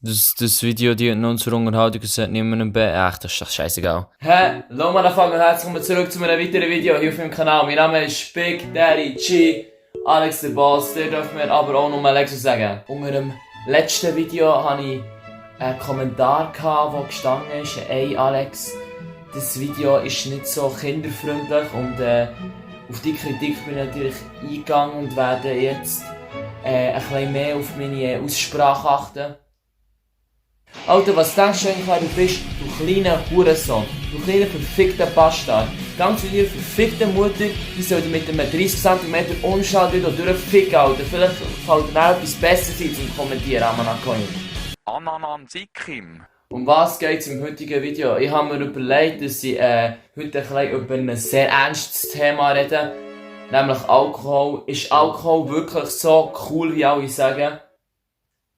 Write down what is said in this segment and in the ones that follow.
Das Video dient nur zur Unterhaltung, es hat niemandem echt, das ist doch scheißegal. Hey, hallo Motherfucker, herzlich willkommen zurück zu einem weiteren Video hier auf meinem Kanal. Mein Name ist Big Daddy G, Alex der Boss, der darf mir aber auch nur Alexo sagen. Unter dem letzten Video hatte ich einen Kommentar, der gestanden ist, ey Alex, das Video ist nicht so kinderfreundlich und auf die Kritik bin ich natürlich eingegangen und werde jetzt ein bisschen mehr auf meine Aussprache achten. Alter, was denkst du eigentlich, wer du bist? Du kleiner Hurensohn. Du kleiner verfickter Bastard. Ganz wie ihre verfickte Mutter, die soll dir mit einem 30 cm Unschall wieder durchficken, Alter. Vielleicht fällt dir auch etwas Besseres ein zum Kommentieren, Amanakoin. Ananan Sikim. Um was geht es im heutigen Video? Ich habe mir überlegt, dass ich heute ein bisschen über ein sehr ernstes Thema rede. Nämlich Alkohol. Ist Alkohol wirklich so cool, wie alle sagen?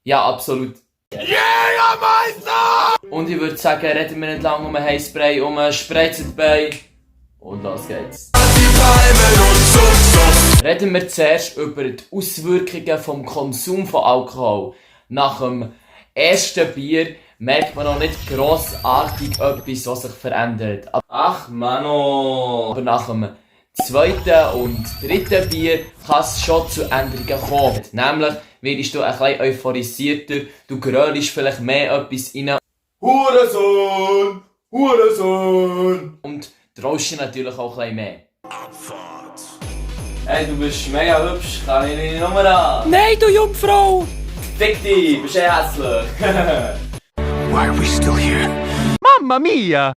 Ja, absolut. Yeah, Meister! Und ich würde sagen, reden wir nicht lange um Heißspray, spreizt bei. Und los geht's. Reden wir zuerst über die Auswirkungen vom Konsum von Alkohol. Nach dem ersten Bier merkt man noch nicht grossartig etwas, was sich verändert. Ach Mano! Aber nach dem zweiten und dritten Bier kann es schon zu Änderungen kommen. Nämlich wirst du ein bisschen euphorisierter, du grölst vielleicht mehr etwas rein. Hurensohn! Hurensohn! Und traust dich natürlich auch ein bisschen mehr. Abfahrt. Hey, du bist mega hübsch, kann ich deine Nummer an? Nein, du Jungfrau! Fick dich, bist hässlich! Why are we still here? Mamma mia!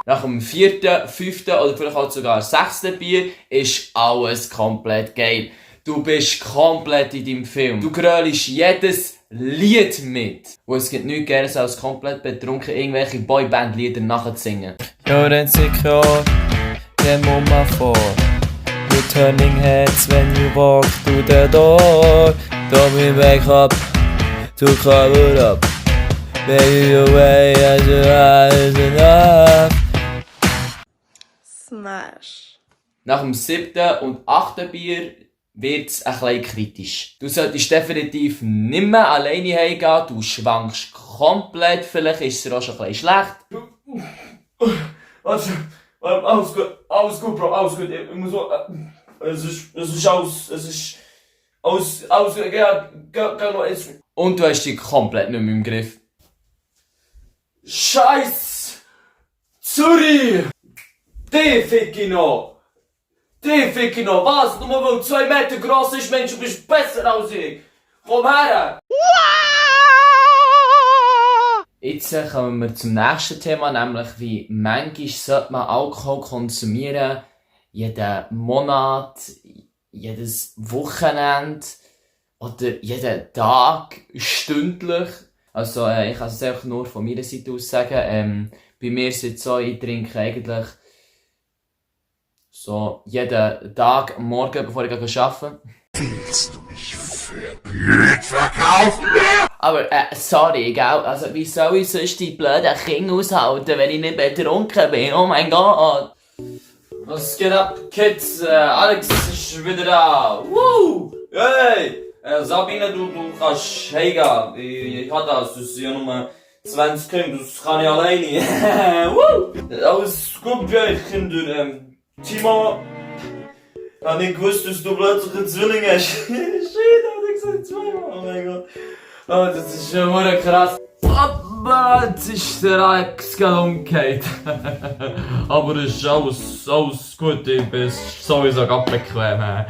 Nach dem vierten, fünften oder vielleicht auch sogar sechsten Bier ist alles komplett geil. Du bist komplett in deinem Film. Du grölst jedes Lied mit. Und es gibt nichts Geiles als komplett betrunken irgendwelche Boyband-Lieder nachzusingen. You're insecure, then move my for. You're turning heads when you walk through the door. Don't be back up to cover up. Baby, your way as your eyes enough. Smash. Nach dem siebten und achten Bier wird's ein bisschen kritisch. Du solltest definitiv nicht mehr alleine heimgehen, du schwankst komplett, vielleicht ist es auch schon ein bisschen schlecht. Alles gut, Bro, alles gut. Ich muss so, es ist alles, geh. Und du hast dich komplett nicht mehr im Griff. Scheiß! Zürich! Die fick ich noch! Was? Nur weil du 2 Meter gross ist, Mensch, du bist besser als ich! Komm her! Jetzt kommen wir zum nächsten Thema, nämlich wie manchmal sollte man Alkohol konsumieren. Jeden Monat, jedes Wochenende oder jeden Tag, stündlich. Also ich kann es einfach nur von meiner Seite aus sagen. Bei mir ist es jetzt so, ich trinke eigentlich so jeden Tag am Morgen, bevor ich arbeite. Willst du mich für blöd verkaufen? Aber sorry, gell? Also wie soll ich sonst die blöden Kinder aushalten, wenn ich nicht betrunken bin? Oh mein Gott! Was geht ab, Kids? Alex ist wieder da! Woo! Hey! Sabine, du kannst heimgehen. Ich habe das sind ja nur 20 Kinder, das kann ich alleine. Woo! Alles gut bei euch, Kinder. Timo, ich hab nicht gewusst, dass du plötzlich einen Zwilling hast. Shit, hat er gesagt, zweimal. Oh mein Gott. Oh, das ist schon sehr krass. Papa, jetzt ist der Alex gerade umgekehrt. Aber es ist alles gut, ich bin sowieso gerade bequem.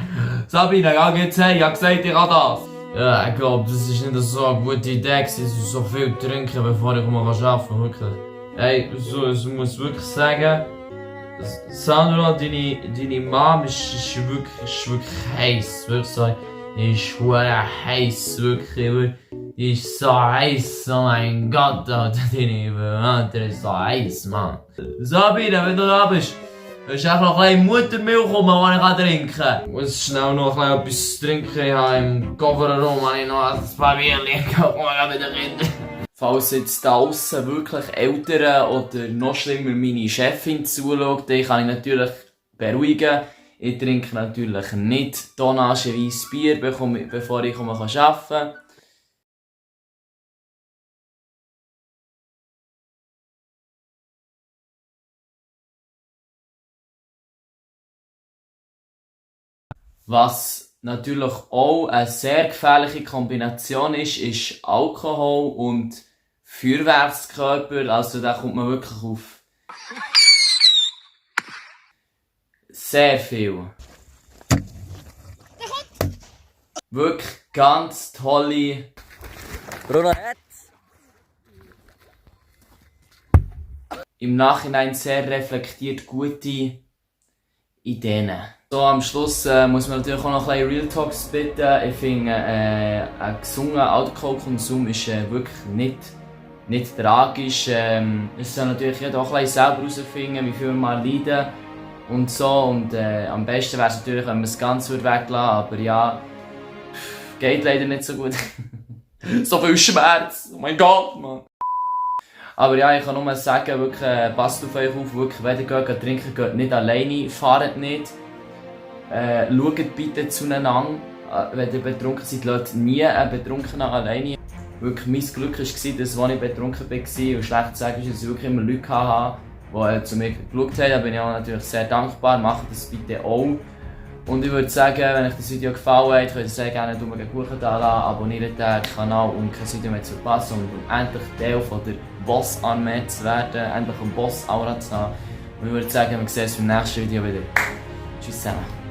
Sabine, ja, geht's heim, ich hab gesagt, ich kann das. Ja, ich glaube, das ist nicht so eine gute Idee gewesen, so viel trinken, bevor ich mal arbeiten kann, wirklich. Hey, so, ich muss wirklich sagen, Sandra, deine Mom ist wirklich heiß, wirklich so. Die ist hure heiß, wirklich. Die ist so heiß, oh mein Gott, Alter, deine Mutter ist so heiß, Mann. Sabine, wenn du da bist, willst du einfach noch ein bisschen Muttermilch kommen, die ich trinken kann? Ich muss schnell noch ein bisschen etwas trinken, ich habe im Kofferraum habe ich noch ein paar Bierchen, guck mal wieder rein. Falls jetzt da aussen wirklich Eltern oder noch schlimmer meine Chefin zuschaut, dann kann ich natürlich beruhigen. Ich trinke natürlich nicht tonnageweise Bier, bevor ich arbeiten kann. Was natürlich auch eine sehr gefährliche Kombination ist Alkohol und Feuerwerkskörper. Also da kommt man wirklich auf sehr viel. Wirklich ganz tolle Bruno, im Nachhinein sehr reflektiert gute Ideen. So, am Schluss muss man natürlich auch noch ein bisschen Real Talks bitten. Ich finde, ein gesunder Alkoholkonsum ist wirklich nicht tragisch. Es soll natürlich jeder auch ein bisschen selber herausfinden, wie viel man leiden und so. Und am besten wäre es natürlich, wenn man es ganz weglassen würde. Aber ja, geht leider nicht so gut. So viel Schmerz. Oh mein Gott, Mann. Aber ja, ich kann nur sagen, wirklich, passt auf euch auf, wirklich, wenn ihr geht trinken, geht nicht alleine, fahrt nicht. Schaut bitte zueinander, wenn ihr betrunken seid, lasst nie einen Betrunkenen alleine. Wirklich, mein Glück war, dass, als ich betrunken war, und schlecht zu sagen ist, dass ich wirklich immer Leute hatte, die zu mir geschaut haben. Da bin ich auch natürlich sehr dankbar, macht das bitte auch. Und ich würde sagen, wenn euch das Video gefallen hat, könnt ihr sehr gerne einen Kuchen da lassen, abonniert den Kanal, um kein Video mehr zu verpassen und um endlich Teil von der Boss-Armee zu werden, endlich einen Boss-Aura zu haben. Und ich würde sagen, wir sehen uns beim nächsten Video wieder. Tschüss zusammen.